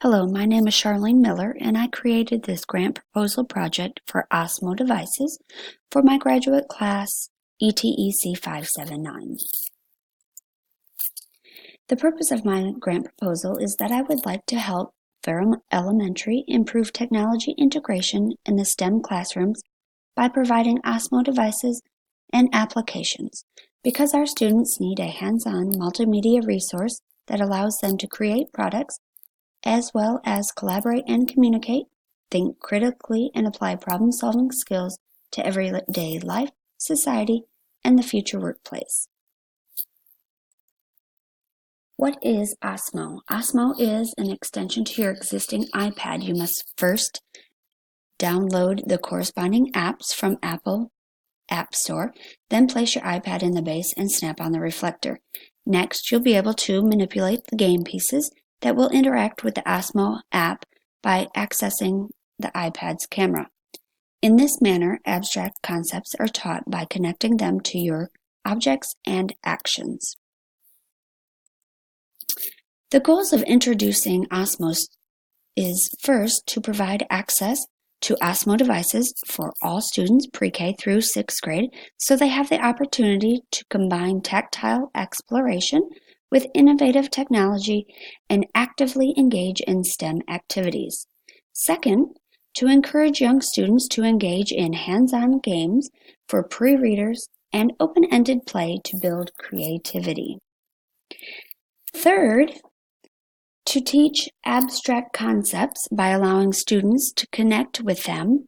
Hello, my name is Charlene Miller, and I created this grant proposal project for OSMO devices for my graduate class ETEC 579. The purpose of my grant proposal is that I would like to help Ferrum Elementary improve technology integration in the STEM classrooms by providing OSMO devices and applications, because our students need a hands-on multimedia resource that allows them to create products as well as collaborate and communicate, think critically, and apply problem-solving skills to everyday life, society, and the future workplace. What is OSMO? OSMO is an extension to your existing iPad. You must first download the corresponding apps from Apple App Store, then place your iPad in the base and snap on the reflector. Next, you'll be able to manipulate the game pieces that will interact with the OSMO app by accessing the iPad's camera. In this manner, abstract concepts are taught by connecting them to your objects and actions. The goals of introducing OSMO is first to provide access to OSMO devices for all students pre-K through 6th grade, so they have the opportunity to combine tactile exploration with innovative technology and actively engage in STEM activities. Second, to encourage young students to engage in hands-on games for pre-readers and open-ended play to build creativity. Third, to teach abstract concepts by allowing students to connect with them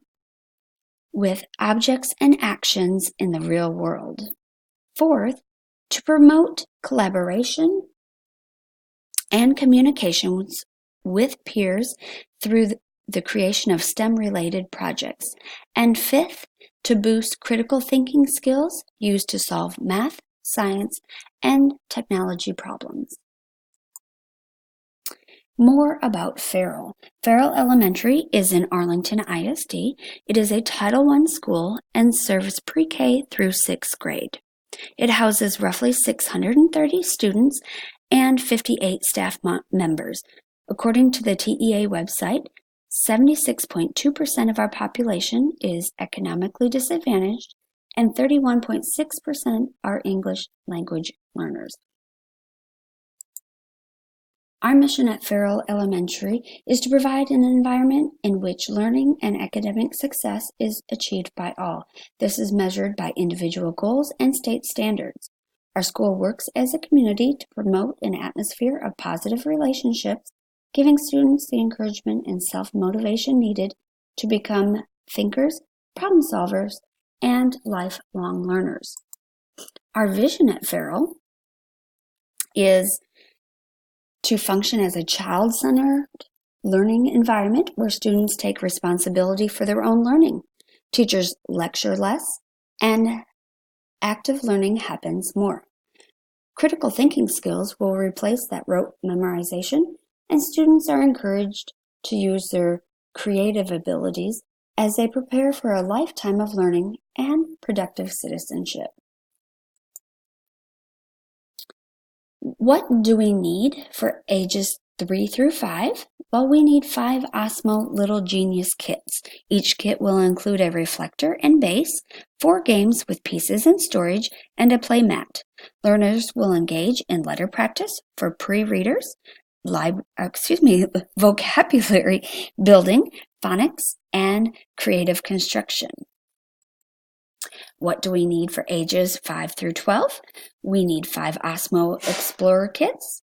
with objects and actions in the real world. Fourth, to promote collaboration and communications with peers through the creation of STEM-related projects. And fifth, to boost critical thinking skills used to solve math, science, and technology problems. More about Farrell. Farrell Elementary is in Arlington ISD. It is a Title I school and serves pre-K through 6th grade. It houses roughly 630 students and 58 staff members. According to the TEA website, 76.2% of our population is economically disadvantaged and 31.6% are English language learners. Our mission at Farrell Elementary is to provide an environment in which learning and academic success is achieved by all. This is measured by individual goals and state standards. Our school works as a community to promote an atmosphere of positive relationships, giving students the encouragement and self-motivation needed to become thinkers, problem solvers, and lifelong learners. Our vision at Farrell is to function as a child-centered learning environment where students take responsibility for their own learning. Teachers lecture less, and active learning happens more. Critical thinking skills will replace that rote memorization, and students are encouraged to use their creative abilities as they prepare for a lifetime of learning and productive citizenship. What do we need for ages 3 through 5? Well, we need 5 OSMO Little Genius kits. Each kit will include a reflector and base, 4 games with pieces and storage, and a play mat. Learners will engage in letter practice for pre-readers, vocabulary building, phonics, and creative construction. What do we need for ages 5 through 12? We need 5 OSMO Explorer kits.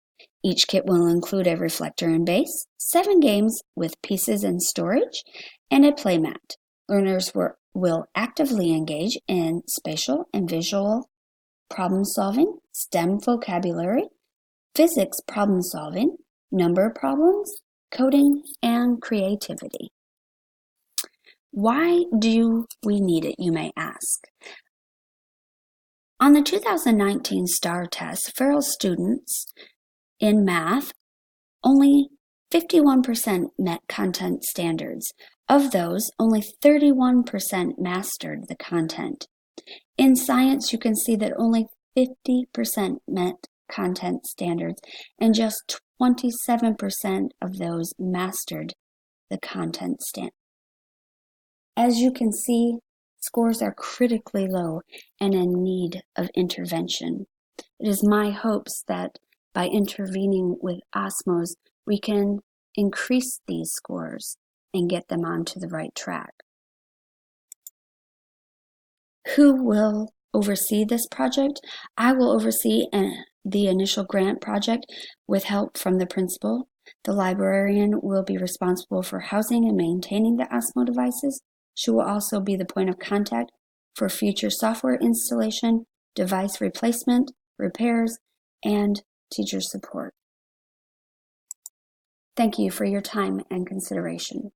Each kit will include a reflector and base, 7 games with pieces and storage, and a playmat. Learners will actively engage in spatial and visual problem solving, STEM vocabulary, physics problem solving, number problems, coding, and creativity. Why do we need it, you may ask? On the 2019 STAR test, Farrell students in math, only 51% met content standards. Of those, only 31% mastered the content. In science, you can see that only 50% met content standards and just 27% of those mastered the content standard. As you can see, scores are critically low and in need of intervention. It is my hopes that by intervening with Osmos, we can increase these scores and get them onto the right track. Who will oversee this project? I will oversee the initial grant project with help from the principal. The librarian will be responsible for housing and maintaining the Osmo devices. She will also be the point of contact for future software installation, device replacement, repairs, and teacher support. Thank you for your time and consideration.